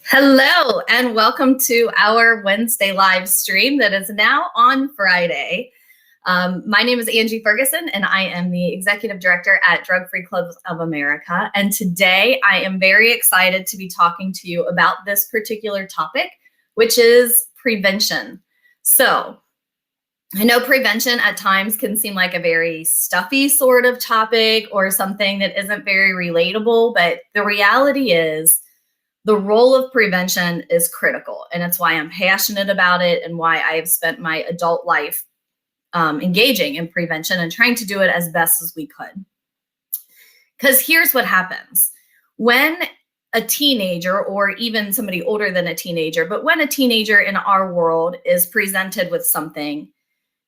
Hello, and welcome to our Wednesday live stream that is now on Friday. My name is Angie Ferguson, and I am the Executive Director at Drug Free Clubs of America. And today I am very excited to be talking to you about this particular topic, which is prevention. So I know prevention at times can seem like a very stuffy sort of topic or something that isn't very relatable, but the reality is the role of prevention is critical, and it's why I'm passionate about it and why I have spent my adult life engaging in prevention and trying to do it as best as we could. Because here's what happens. When a teenager, or even somebody older than a teenager, but when a teenager in our world is presented with something,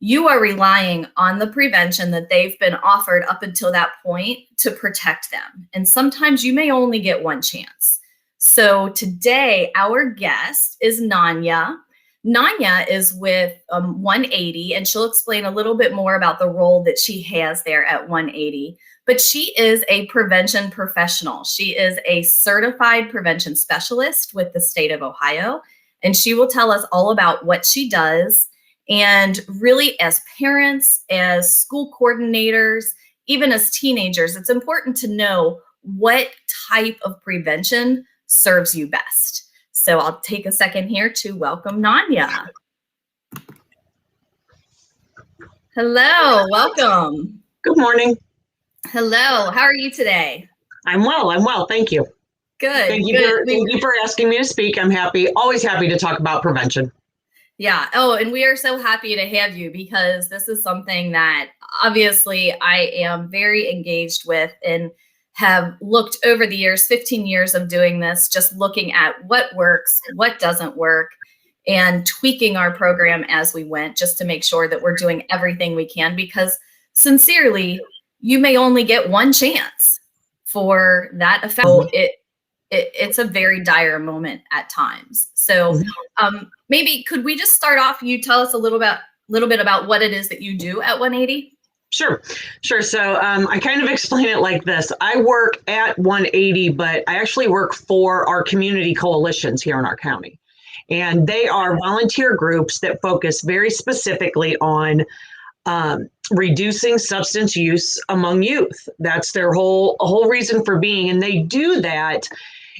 you are relying on the prevention that they've been offered up until that point to protect them. And sometimes you may only get one chance. So today, our guest is Nonya. Nonya is with 180, and she'll explain a little bit more about the role that she has there at 180. But she is a prevention professional. She is a certified prevention specialist with the state of Ohio, and she will tell us all about what she does. And really, as parents, as school coordinators, even as teenagers, it's important to know what type of prevention serves you best. So I'll take a second here to welcome Nonya. Hello, welcome. Good morning. Hello, how are you today? I'm well, thank you. Good. Thank you for asking me to speak. I'm always happy to talk about prevention. Yeah, and we are so happy to have you because this is something that obviously I am very engaged with and have looked over the years, 15 years of doing this, just looking at what works, what doesn't work, and tweaking our program as we went just to make sure that we're doing everything we can, because sincerely, you may only get one chance for that effect. So it's a very dire moment at times. So maybe could we just start off, you tell us a little bit about what it is that you do at 180? Sure. So I kind of explain it like this. I work at 180, but I actually work for our community coalitions here in our county. And they are volunteer groups that focus very specifically on reducing substance use among youth. That's their whole reason for being. And they do that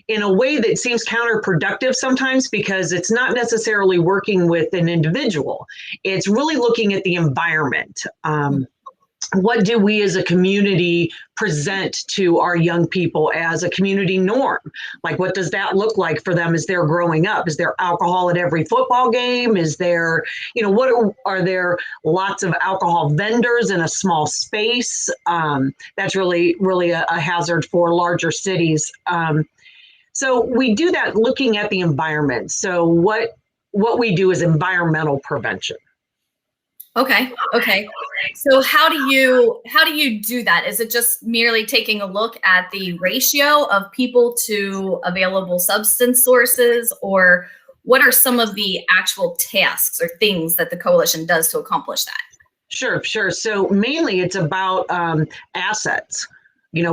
in a way that seems counterproductive sometimes, because it's not necessarily working with an individual. It's really looking at the environment. What do we as a community present to our young people as a community norm? Like, what does that look like for them as they're growing up? Is there alcohol at every football game? Is there, are there lots of alcohol vendors in a small space? That's really a hazard for larger cities. So we do that looking at the environment. So what we do is environmental prevention. Okay. So how do you do that? Is it just merely taking a look at the ratio of people to available substance sources, or what are some of the actual tasks or things that the coalition does to accomplish that? Sure. So mainly it's about assets,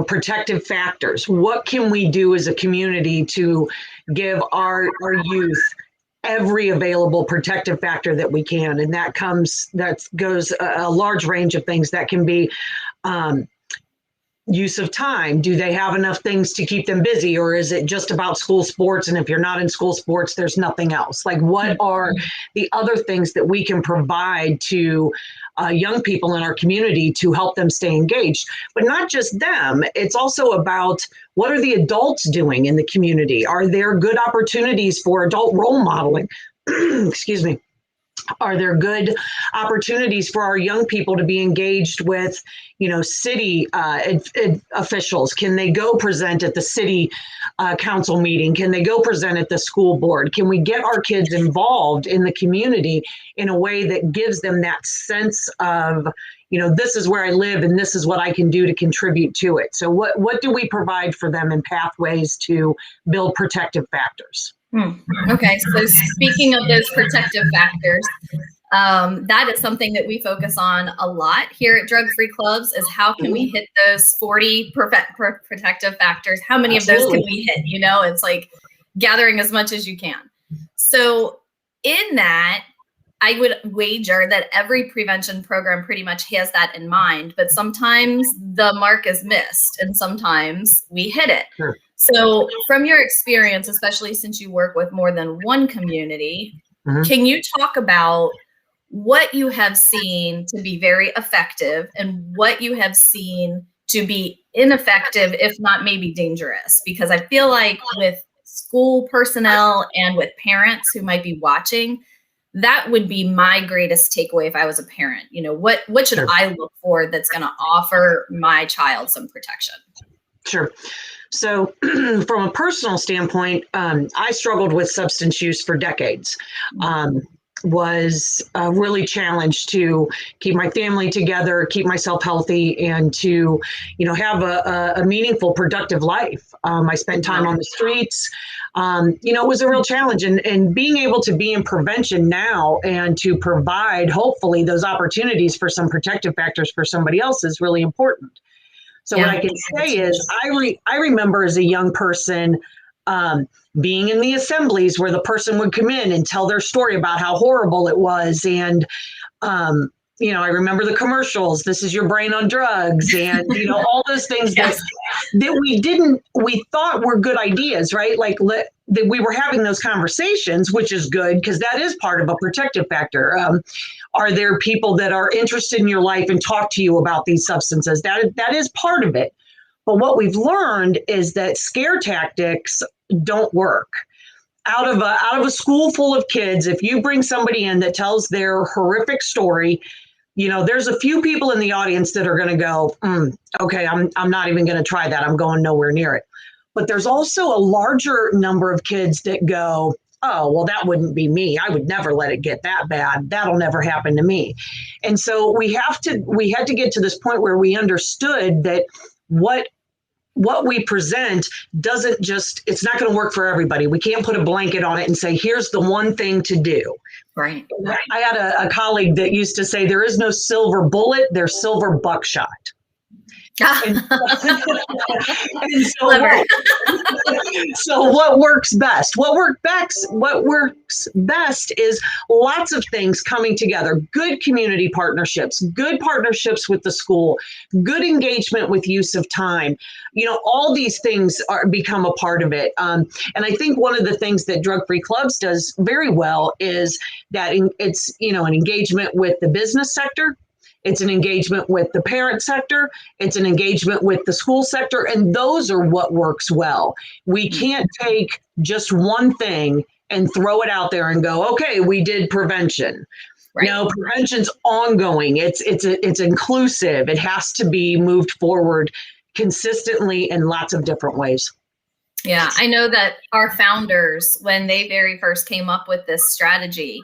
protective factors. What can we do as a community to give our youth every available protective factor that we can? And that goes a large range of things. That can be use of time. Do they have enough things to keep them busy, or is it just about school sports? And if you're not in school sports, there's nothing else. Like, what are the other things that we can provide to young people in our community to help them stay engaged? But not just them. It's also about, what are the adults doing in the community? Are there good opportunities for adult role modeling? Excuse me. Are there good opportunities for our young people to be engaged with, city officials? Can they go present at the city council meeting? Can they go present at the school board? Can we get our kids involved in the community in a way that gives them that sense of, this is where I live and this is what I can do to contribute to it? So what do we provide for them in pathways to build protective factors? Okay, so speaking of those protective factors, that is something that we focus on a lot here at Drug Free Clubs is how can we hit those 40 protective factors? How many of those can we hit? You know, it's like gathering as much as you can. So in that, I would wager that every prevention program pretty much has that in mind, but sometimes the mark is missed and sometimes we hit it. Sure. So from your experience, especially since you work with more than one community, can you talk about what you have seen to be very effective and what you have seen to be ineffective, if not maybe dangerous? Because I feel like with school personnel and with parents who might be watching, that would be my greatest takeaway if I was a parent. You know, what should I look for that's going to offer my child some protection? Sure. So from a personal standpoint, I struggled with substance use for decades. Was really challenged to keep my family together, keep myself healthy, and to, have a meaningful, productive life. I spent time on the streets. It was a real challenge, and being able to be in prevention now and to provide, hopefully, those opportunities for some protective factors for somebody else is really important. So what I can say is I remember as a young person being in the assemblies where the person would come in and tell their story about how horrible it was. And, I remember the commercials, this is your brain on drugs, and, all those things that we thought were good ideas, right? Like that we were having those conversations, which is good because that is part of a protective factor. Are there people that are interested in your life and talk to you about these substances? That is part of it. But what we've learned is that scare tactics don't work. Out of a school full of kids, if you bring somebody in that tells their horrific story, there's a few people in the audience that are going to go, okay, I'm not even going to try that. I'm going nowhere near it. But there's also a larger number of kids that go, oh, well, that wouldn't be me. I would never let it get that bad. That'll never happen to me. And so we had to get to this point where we understood that what we present it's not going to work for everybody. We can't put a blanket on it and say, here's the one thing to do. Right. I had a colleague that used to say, there is no silver bullet, there's silver buckshot. And so what works best? What works best is lots of things coming together. Good community partnerships, good partnerships with the school, good engagement with use of time. All these things become a part of it. And I think one of the things that Drug Free Clubs does very well is that it's an engagement with the business sector. It's an engagement with the parent sector. It's an engagement with the school sector. And those are what works well. We can't take just one thing and throw it out there and go, okay, we did prevention. Right. No, prevention's ongoing. It's inclusive. It has to be moved forward consistently in lots of different ways. Yeah, I know that our founders, when they very first came up with this strategy,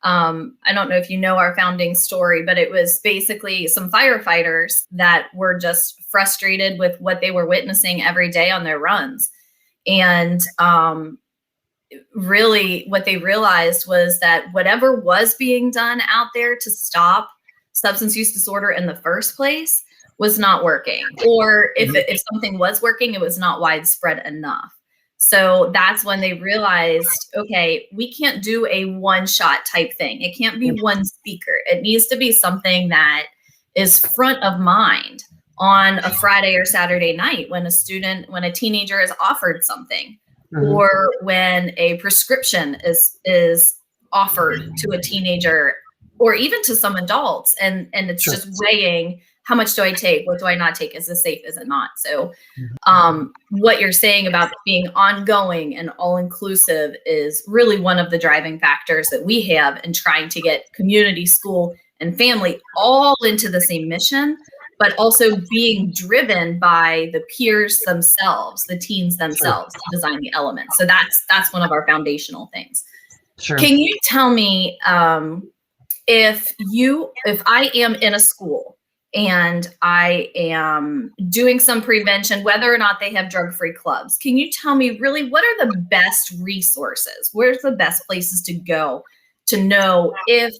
I don't know if you know our founding story, but it was basically some firefighters that were just frustrated with what they were witnessing every day on their runs. And really what they realized was that whatever was being done out there to stop substance use disorder in the first place was not working. Or if something was working, it was not widespread enough. So that's when they realized, okay, we can't do a one-shot type thing. It can't be one speaker. It needs to be something that is front of mind on a Friday or Saturday night when a teenager is offered something, or when a prescription is offered to a teenager, or even to some adults, and it's just weighing, how much do I take? What do I not take? Is this safe? Is it not? So what you're saying about being ongoing and all-inclusive is really one of the driving factors that we have in trying to get community, school, and family all into the same mission, but also being driven by the peers themselves, the teens themselves to design the elements. So that's one of our foundational things. Sure. Can you tell me if I am in a school and I am doing some prevention, whether or not they have drug-free clubs. Can you tell me really what are the best resources? Where's the best places to go to know if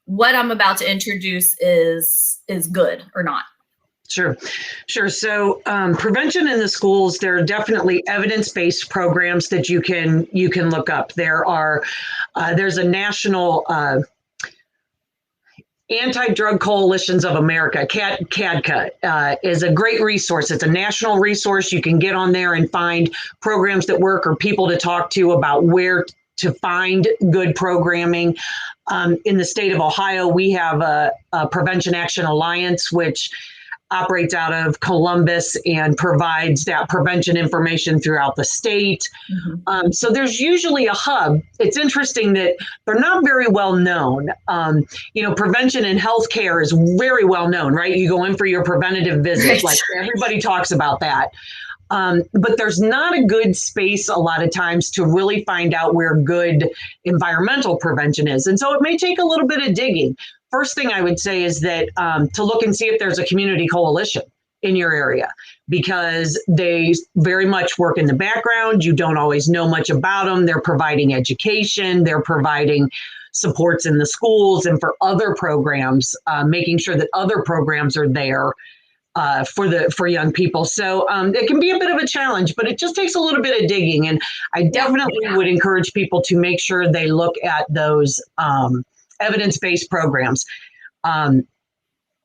what I'm about to introduce is good or not? Sure. So prevention in the schools, there are definitely evidence-based programs that you can look up. There's a national Anti-Drug Coalitions of America, CADCA, is a great resource. It's a national resource. You can get on there and find programs that work or people to talk to about where to find good programming. In the state of Ohio, we have a Prevention Action Alliance, which operates out of Columbus and provides that prevention information throughout the state. Mm-hmm. So there's usually a hub. It's interesting that they're not very well known. Prevention in healthcare is very well known, right? You go in for your preventative visit, right. Like everybody talks about that. But there's not a good space a lot of times to really find out where good environmental prevention is. And so it may take a little bit of digging. First thing I would say is that to look and see if there's a community coalition in your area, because they very much work in the background. You don't always know much about them. They're providing education. They're providing supports in the schools and for other programs, making sure that other programs are there for young people. So it can be a bit of a challenge, but it just takes a little bit of digging. And I definitely would encourage people to make sure they look at those evidence-based programs.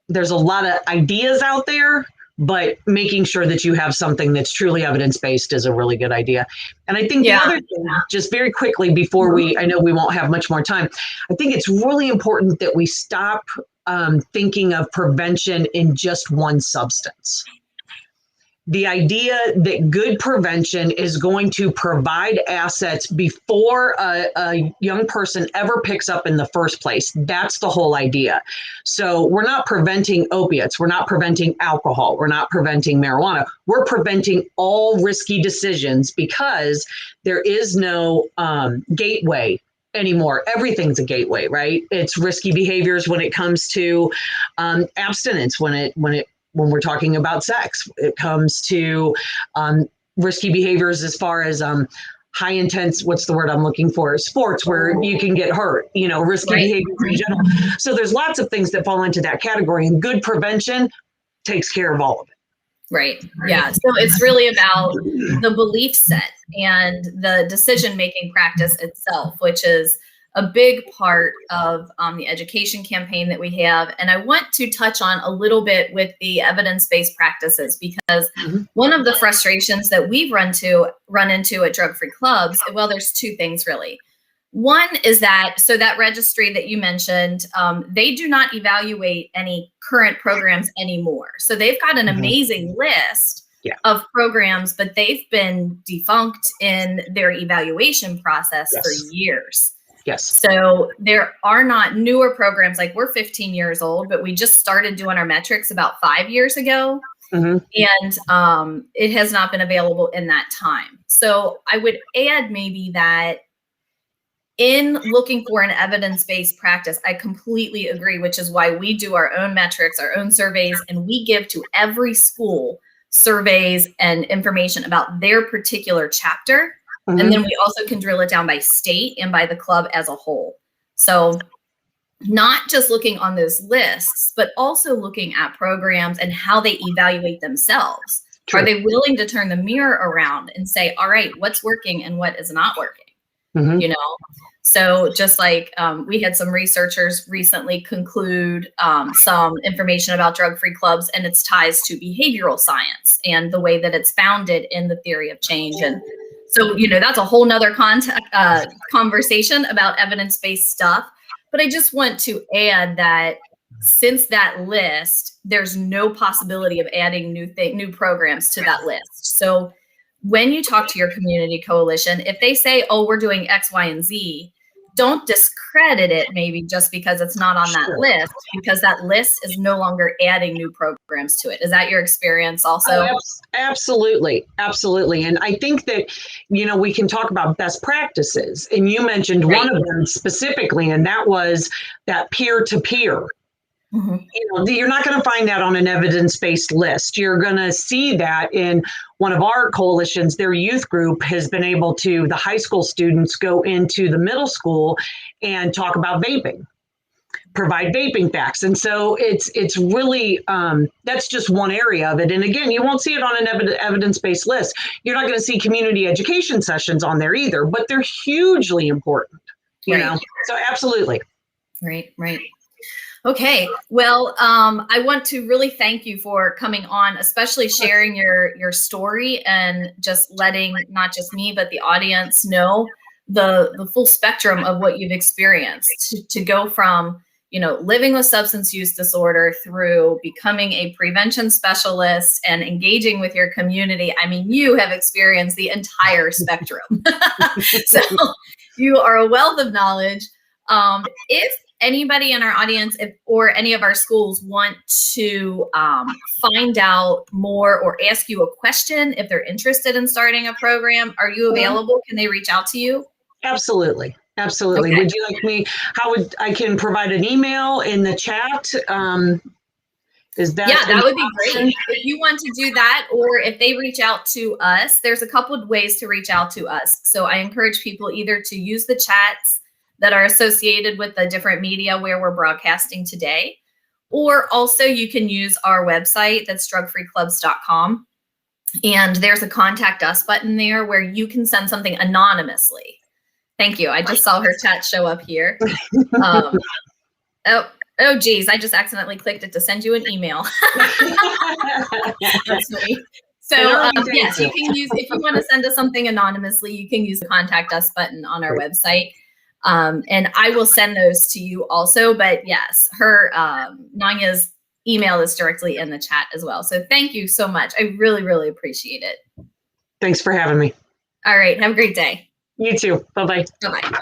There's a lot of ideas out there, but making sure that you have something that's truly evidence-based is a really good idea. And I think the other thing, just very quickly before I know we won't have much more time, I think it's really important that we stop thinking of prevention in just one substance. The idea that good prevention is going to provide assets before a young person ever picks up in the first place. That's the whole idea. So we're not preventing opiates. We're not preventing alcohol. We're not preventing marijuana. We're preventing all risky decisions because there is no gateway anymore. Everything's a gateway, right? It's risky behaviors when it comes to abstinence, when we're talking about sex. It comes to risky behaviors as far as high intense, what's the word I'm looking for? Sports where you can get hurt, risky behaviors in general. So there's lots of things that fall into that category, and good prevention takes care of all of it. Right. Yeah. So it's really about the belief set and the decision-making practice itself, which is a big part of the education campaign that we have. And I want to touch on a little bit with the evidence-based practices, because one of the frustrations that we've run into at drug-free clubs, well, there's two things really. One is that registry that you mentioned, they do not evaluate any current programs anymore. So they've got an amazing list of programs, but they've been defunct in their evaluation process for years. Yes. So there are not newer programs. Like, we're 15 years old, but we just started doing our metrics about 5 years ago. And it has not been available in that time. So I would add maybe that in looking for an evidence-based practice, I completely agree, which is why we do our own metrics, our own surveys, and we give to every school surveys and information about their particular chapter. And then we also can drill it down by state and by the club as a whole. So not just looking on those lists, but also looking at programs and how they evaluate themselves. True. Are they willing to turn the mirror around and say, all right, what's working and what is not working? So just like we had some researchers recently conclude some information about drug-free clubs and its ties to behavioral science and the way that it's founded in the theory of change. And so, that's a whole nother conversation about evidence-based stuff. But I just want to add that since that list, there's no possibility of adding new programs to that list. So when you talk to your community coalition, if they say, oh, we're doing X, Y, and Z, don't discredit it maybe just because it's not on that list, because that list is no longer adding new programs to it. Is that your experience also? Oh, absolutely. Absolutely. And I think that, we can talk about best practices. And you mentioned one of them specifically, and that was that peer-to-peer You're not going to find that on an evidence-based list. You're going to see that in one of our coalitions. Their youth group has been able to, the high school students go into the middle school and talk about vaping, provide vaping facts. And so it's really, that's just one area of it. And again, you won't see it on an evidence-based list. You're not going to see community education sessions on there either, but they're hugely important, you know? So absolutely. Right. Okay, well, I want to really thank you for coming on, especially sharing your story and just letting not just me, but the audience know the full spectrum of what you've experienced to go from, living with substance use disorder through becoming a prevention specialist and engaging with your community. I mean, you have experienced the entire spectrum. So you are a wealth of knowledge. If anybody in our audience or any of our schools want to find out more or ask you a question, if they're interested in starting a program, are you available? Can they reach out to you? Absolutely. Okay. Would you like me, I can provide an email in the chat? Is that? Yeah, that would be great. If you want to do that, or if they reach out to us, there's a couple of ways to reach out to us. So I encourage people either to use the chats that are associated with the different media where we're broadcasting today, or also you can use our website, that's drugfreeclubs.com. And there's a contact us button there where you can send something anonymously. Thank you. I just saw her chat show up here. Oh, geez, I just accidentally clicked it to send you an email. That's funny. So yes, you can use, if you want to send us something anonymously, you can use the contact us button on our website. And I will send those to you also, but yes, her, Nonya's email is directly in the chat as well. So thank you so much. I really, really appreciate it. Thanks for having me. All right. Have a great day. You too. Bye-bye. Bye-bye.